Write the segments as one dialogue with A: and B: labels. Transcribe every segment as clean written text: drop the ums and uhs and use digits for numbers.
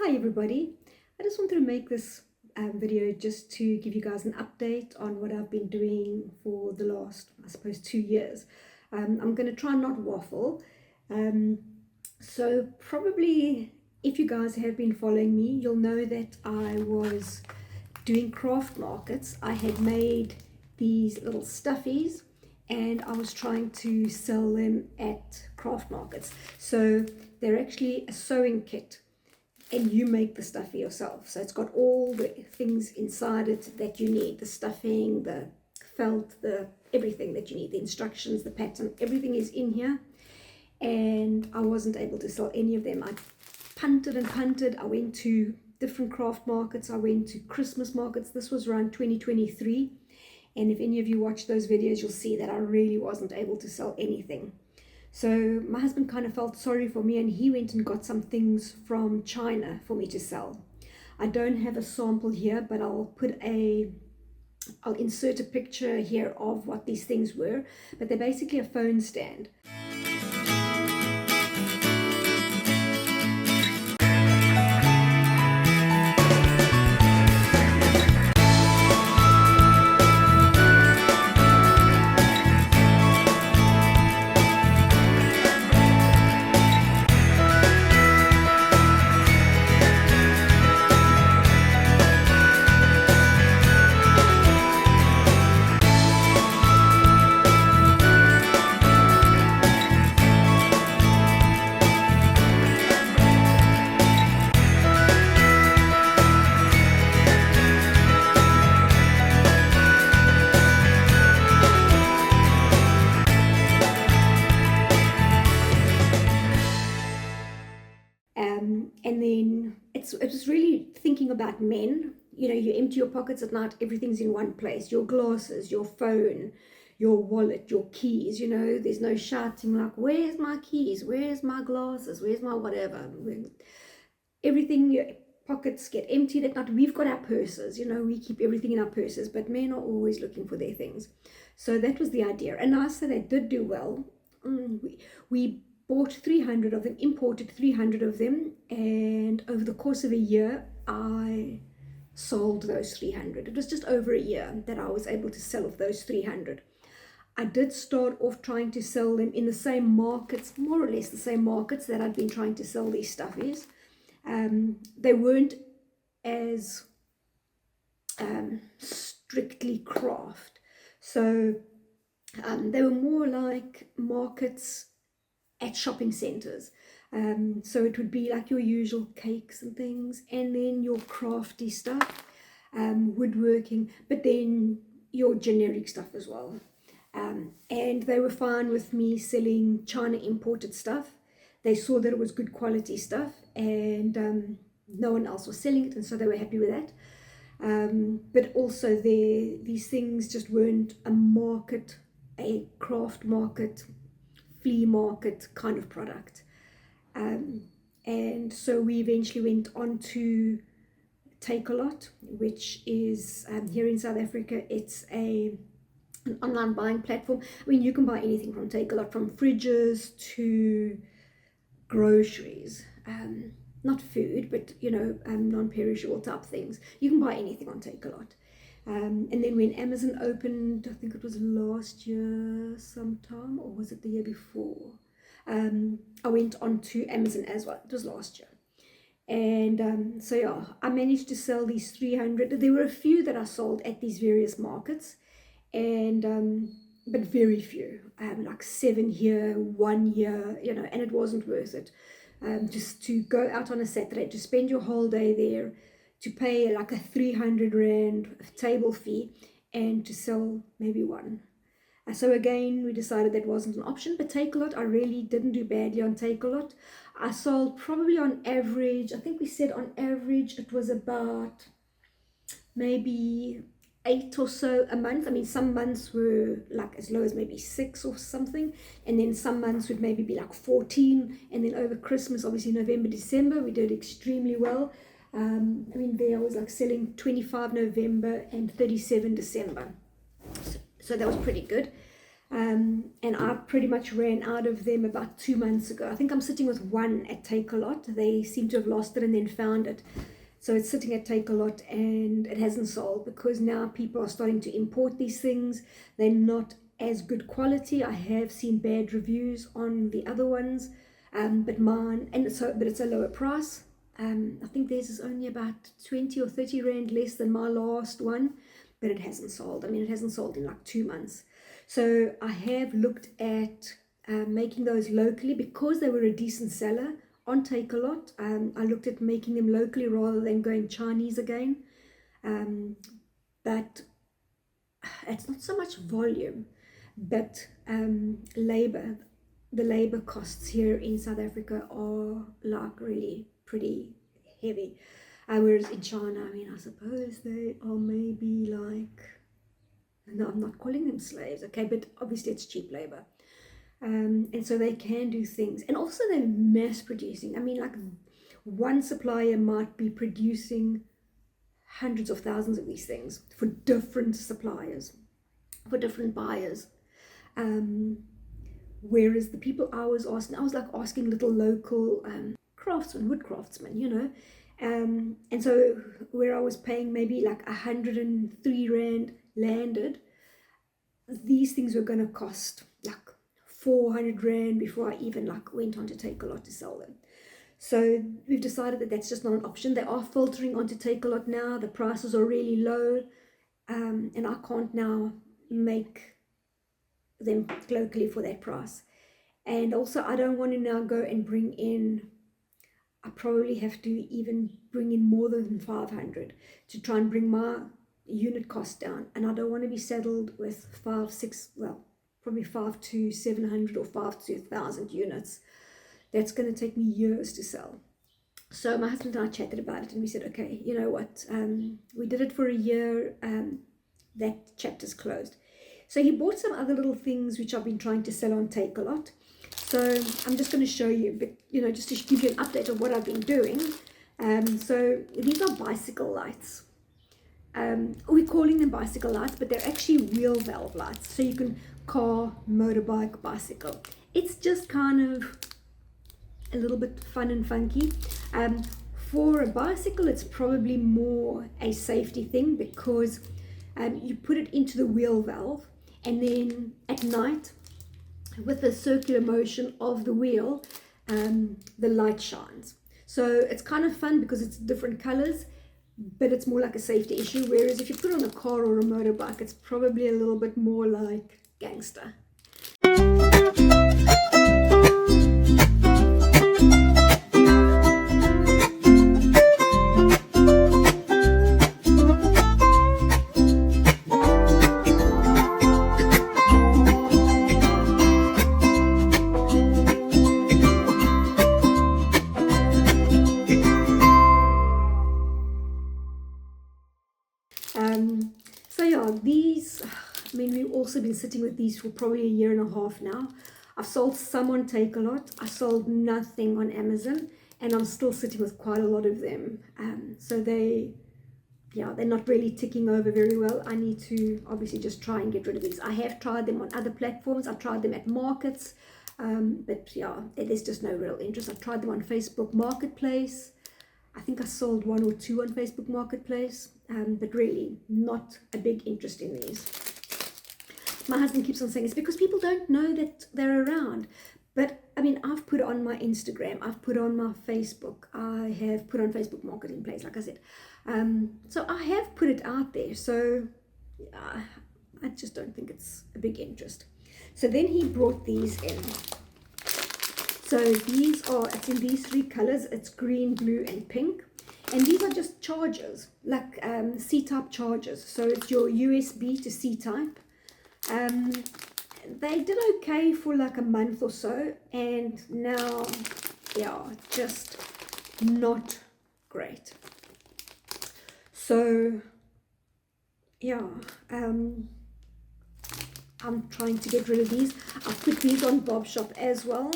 A: Hi everybody, I just wanted to make this video just to give you guys an update on what I've been doing for the last, I suppose, 2 years. I'm going to try and not waffle. So probably if you guys have been following me, you'll know that I was doing craft markets. I had made these little stuffies and I was trying to sell them at craft markets. So they're actually a sewing kit and you make the stuffy yourself. So it's got all the things inside it that you need, the stuffing, the felt, the everything that you need, the instructions, the pattern, everything is in here. And I wasn't able to sell any of them. I punted and punted. I went to different craft markets. I went to Christmas markets. This was around 2023. And if any of you watch those videos, you'll see that I really wasn't able to sell anything. So my husband kind of felt sorry for me and he went and got some things from China for me to sell. I don't have a sample here, but I'll insert a picture here of what these things were, but they're basically a phone stand. And then it was really thinking about men. You know, you empty your pockets at night, everything's in one place. Your glasses, your phone, your wallet, your keys. You know, there's no shouting like, where's my keys? Where's my glasses? Where's my whatever? Everything, your pockets get emptied at night. We've got our purses, you know, we keep everything in our purses, but men are always looking for their things. So that was the idea. And I said they did do well. We bought 300 of them, imported 300 of them, and over the course of a year I sold those 300. It was just over a year that I was able to sell of those 300. I did start off trying to sell them in the same markets, more or less the same markets that I'd been trying to sell these stuffies. They weren't as strictly craft, so they were more like markets at shopping centers. So it would be like your usual cakes and things, and then your crafty stuff, woodworking, but then your generic stuff as well. And they were fine with me selling China imported stuff. They saw that it was good quality stuff, and no one else was selling it, and so they were happy with that. But also these things just weren't a craft market, flea market kind of product. And so we eventually went on to Takealot, which is here in South Africa. It's an online buying platform. I mean, you can buy anything from Takealot, from fridges to groceries, not food, but you know, non-perishable type things. You can buy anything on Takealot. And then when Amazon opened, I think it was last year sometime, or was it the year before, I went on to Amazon as well. It was last year. And so yeah, I managed to sell these 300. There were a few that I sold at these various markets, and but very few. Like 7 here, 1 year, you know, and it wasn't worth it. Just to go out on a Saturday, to spend your whole day there, to pay like a 300 Rand table fee, and to sell maybe one. So again, we decided that wasn't an option. But Takealot, I really didn't do badly on Takealot. I sold probably on average, I think we said on average it was about maybe 8 or so a month. I mean, some months were like as low as maybe 6 or something, and then some months would maybe be like 14, and then over Christmas, obviously November, December, we did extremely well. I mean, there I was like selling 25 November and 37 December. So that was pretty good. And I pretty much ran out of them about 2 months ago. I think I'm sitting with one at Take-A-Lot. They seem to have lost it and then found it. So it's sitting at Take-A-Lot and it hasn't sold because now people are starting to import these things. They're not as good quality. I have seen bad reviews on the other ones, but it's a lower price. I think theirs is only about 20 or 30 rand less than my last one, but it hasn't sold. I mean, it hasn't sold in like 2 months. So I have looked at making those locally because they were a decent seller on Take-A-Lot. I looked at making them locally rather than going Chinese again. But it's not so much volume, but labor. The labor costs here in South Africa are like really pretty heavy. Whereas in China, I mean, I suppose they are maybe like, no, I'm not calling them slaves, okay, but obviously it's cheap labor. And so they can do things. And also they're mass producing. I mean, like one supplier might be producing hundreds of thousands of these things for different suppliers, for different buyers. Whereas the people I was asking, I was like asking little local craftsmen, wood craftsmen, you know. And so where I was paying maybe like 103 Rand landed, these things were going to cost like 400 Rand before I even like went on to Take-A-Lot to sell them. So we've decided that that's just not an option. They are filtering onto Take-A-Lot now. The prices are really low, and I can't now make them locally for that price. And also I don't want to now go and bring in, I probably have to even bring in more than 500 to try and bring my unit cost down. And I don't want to be saddled with 5 to 700 or 5 to 1,000 units. That's going to take me years to sell. So my husband and I chatted about it and we said, okay, you know what, we did it for a year, that chapter's closed. So he bought some other little things which I've been trying to sell on Take-A-Lot. So I'm just going to show you, but you know, just to give you an update of what I've been doing. So these are bicycle lights. We're calling them bicycle lights, but they're actually wheel valve lights. So you can car, motorbike, bicycle. It's just kind of a little bit fun and funky. For a bicycle, it's probably more a safety thing because you put it into the wheel valve, and then at night, with the circular motion of the wheel, the light shines. So it's kind of fun because it's different colors, but it's more like a safety issue. Whereas if you put it on a car or a motorbike, it's probably a little bit more like gangster. So yeah, these, I mean, we've also been sitting with these for probably a year and a half now. I've sold some on Take-A-Lot. I sold nothing on Amazon, and I'm still sitting with quite a lot of them. So they're not really ticking over very well. I need to obviously just try and get rid of these. I have tried them on other platforms. I've tried them at markets, but yeah, there's just no real interest. I've tried them on Facebook Marketplace. I think I sold 1 or 2 on Facebook Marketplace, but really not a big interest in these. My husband keeps on saying it's because people don't know that they're around. But I mean, I've put on my Instagram, I've put on my Facebook, I have put on Facebook Marketplace, like I said. So I have put it out there. So I just don't think it's a big interest. So then he brought these in. So it's in these 3 colors. It's green, blue, and pink. And these are just chargers, like C-type chargers. So it's your USB to C-type. They did okay for like a month or so. And now, just not great. So, I'm trying to get rid of these. I've put these on Bob Shop as well.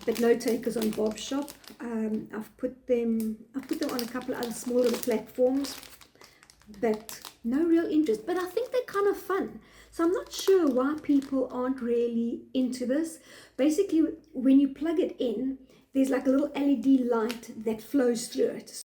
A: But no takers on Bob Shop. I've put them on a couple of other smaller platforms, but no real interest. But I think they're kind of fun. So I'm not sure why people aren't really into this. Basically, when you plug it in, there's like a little LED light that flows through it.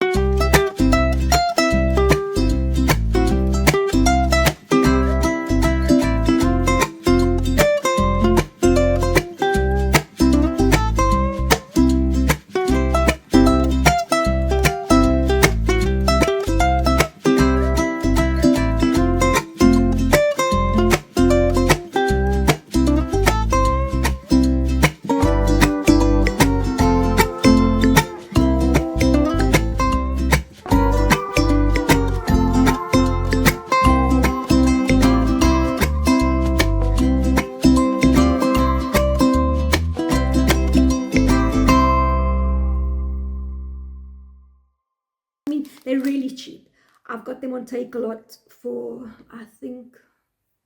A: They're really cheap. I've got them on Takealot for, I think,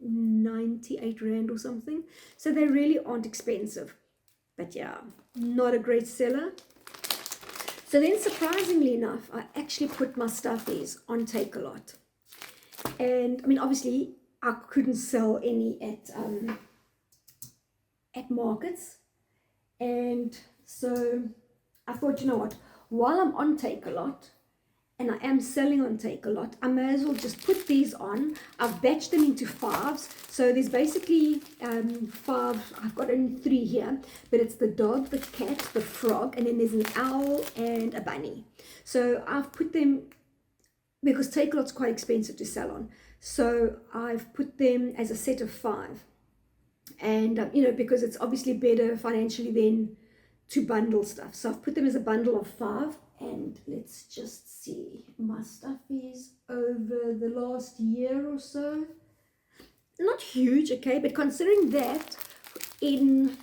A: 98 Rand or something. So they really aren't expensive. But yeah, not a great seller. So then, surprisingly enough, I actually put my Stuffies on Takealot. And I mean, obviously, I couldn't sell any at markets. And so I thought, you know what, while I'm on Takealot, and I am selling on Takealot, I may as well just put these on. I've batched them into 5s. So there's basically 5, I've got only 3 here, but it's the dog, the cat, the frog, and then there's an owl and a bunny. So I've put them, because Takealot's quite expensive to sell on. So I've put them as a set of 5. And, you know, because it's obviously better financially than to bundle stuff. So I've put them as a bundle of 5. And let's just see, my Stuffies over the last year or so, not huge, okay, but considering that in,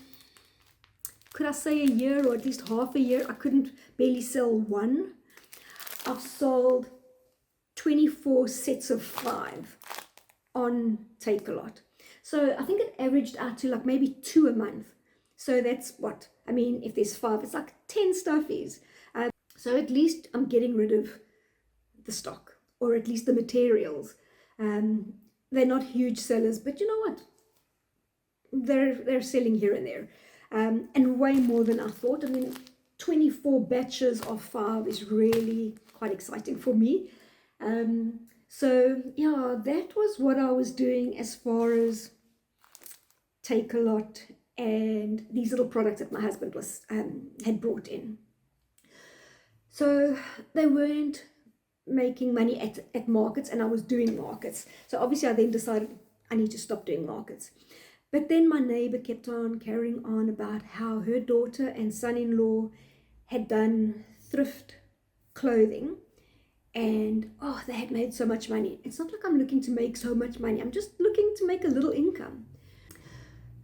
A: could I say a year or at least half a year, I couldn't barely sell one. I've sold 24 sets of 5 on Takealot. So I think it averaged out to like maybe 2 a month. So that's what, I mean, if there's 5, it's like 10 Stuffies. So at least I'm getting rid of the stock, or at least the materials. They're not huge sellers, but you know what? They're selling here and there, and way more than I thought. I mean, 24 batches of 5 is really quite exciting for me. So yeah, that was what I was doing as far as Takealot and these little products that my husband was had brought in. So they weren't making money at markets, and I was doing markets. So obviously I then decided I need to stop doing markets. But then my neighbor kept on carrying on about how her daughter and son-in-law had done thrift clothing, and oh, they had made so much money. It's not like I'm looking to make so much money. I'm just looking to make a little income.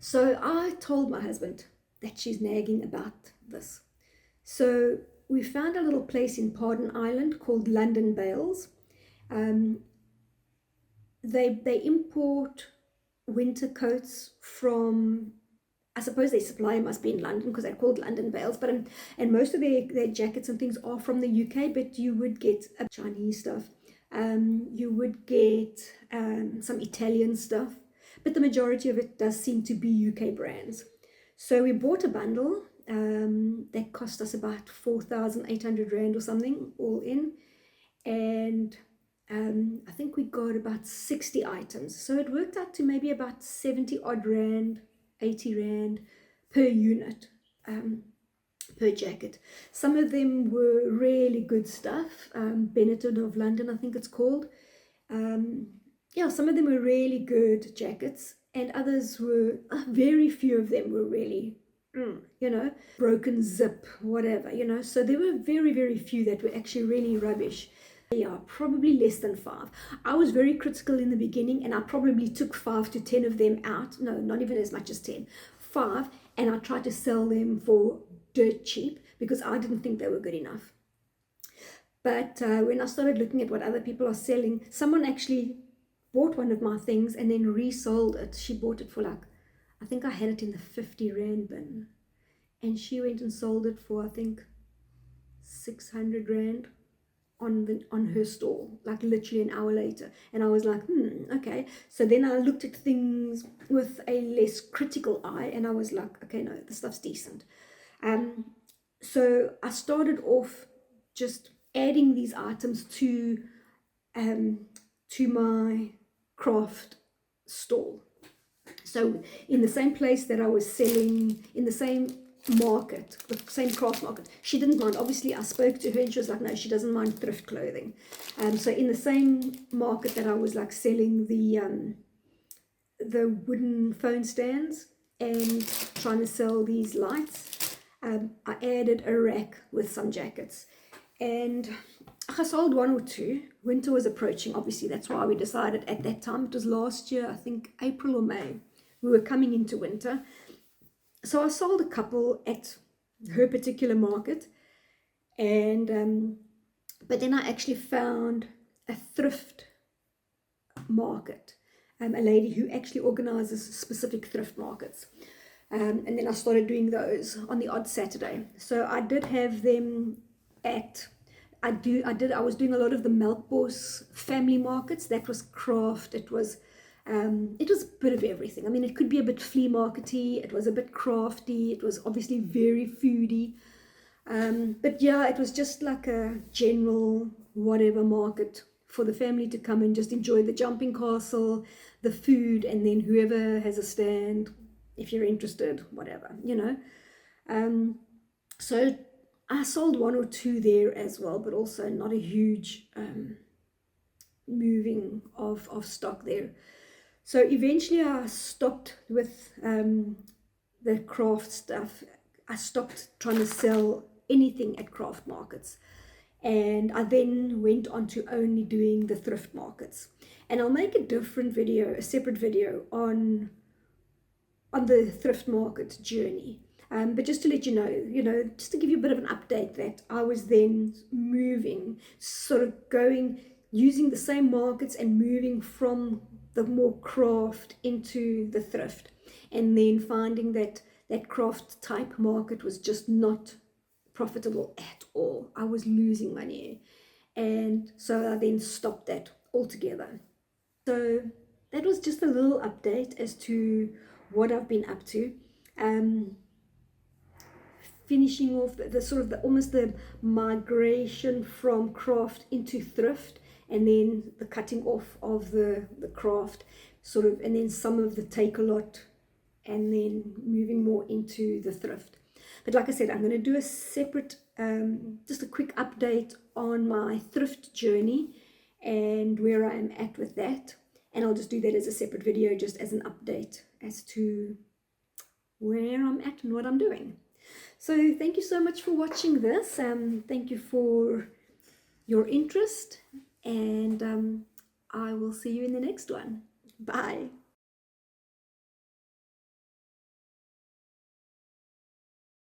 A: So I told my husband that she's nagging about this. So we found a little place in Pardon Island called London Bales. They import winter coats from, I suppose their supplier must be in London because they're called London Bales, but and most of their jackets and things are from the UK, but you would get Chinese stuff. You would get some Italian stuff, but the majority of it does seem to be UK brands. So we bought a bundle that cost us about 4,800 Rand or something all in, and I think we got about 60 items, so it worked out to maybe about 70 odd Rand, 80 Rand per unit, per jacket. Some of them were really good stuff, Benetton of London I think it's called. Yeah, some of them were really good jackets, and others were, very few of them were really you know, broken zip, whatever, you know. So there were very, very few that were actually really rubbish. Yeah, probably less than 5. I was very critical in the beginning, and I probably took 5 to 10 of them out. No, not even as much as 10. 5, and I tried to sell them for dirt cheap because I didn't think they were good enough. But when I started looking at what other people are selling, someone actually bought one of my things and then resold it. She bought it for like, I think I had it in the 50 Rand bin, and she went and sold it for, I think, 600 Rand on her stall, like literally an hour later. And I was like, okay. So then I looked at things with a less critical eye, and I was like, okay, no, the stuff's decent. So I started off just adding these items to my craft stall. So in the same place that I was selling, in the same market, the same craft market, she didn't mind. Obviously, I spoke to her and she was like, no, she doesn't mind thrift clothing. So in the same market that I was like selling the wooden phone stands and trying to sell these lights, I added a rack with some jackets. And I sold one or two. Winter was approaching, obviously. That's why we decided at that time, it was last year, I think April or May, we were coming into winter. So I sold a couple at her particular market. And but then I actually found a thrift market, a lady who actually organizes specific thrift markets. And then I started doing those on the odd Saturday. So I did have them at, I was doing a lot of the Melkbos family markets. That was craft. It was a bit of everything. I mean, it could be a bit flea markety. It was a bit crafty. It was obviously very foodie. But yeah, it was just like a general whatever market for the family to come and just enjoy the jumping castle, the food, and then whoever has a stand, if you're interested, whatever, you know. So I sold one or two there as well, but also not a huge moving of stock there. So eventually I stopped with the craft stuff. I stopped trying to sell anything at craft markets. And I then went on to only doing the thrift markets. And I'll make a different video, a separate video on the thrift market journey. But just to let you know, just to give you a bit of an update, that I was then moving, sort of using the same markets and moving from the more craft into the thrift, and then finding that that craft type market was just not profitable at all. I was losing money, and so I then stopped that altogether. So that was just a little update as to what I've been up to. Finishing off the sort of almost the migration from craft into thrift, and then the cutting off of the craft sort of, and then some of the take a lot, and then moving more into the thrift. But like I said, I'm going to do a separate, just a quick update on my thrift journey and where I'm at with that. And I'll just do that as a separate video, just as an update as to where I'm at and what I'm doing. So thank you so much for watching this. Thank you for your interest, and I will see you in the next one. Bye.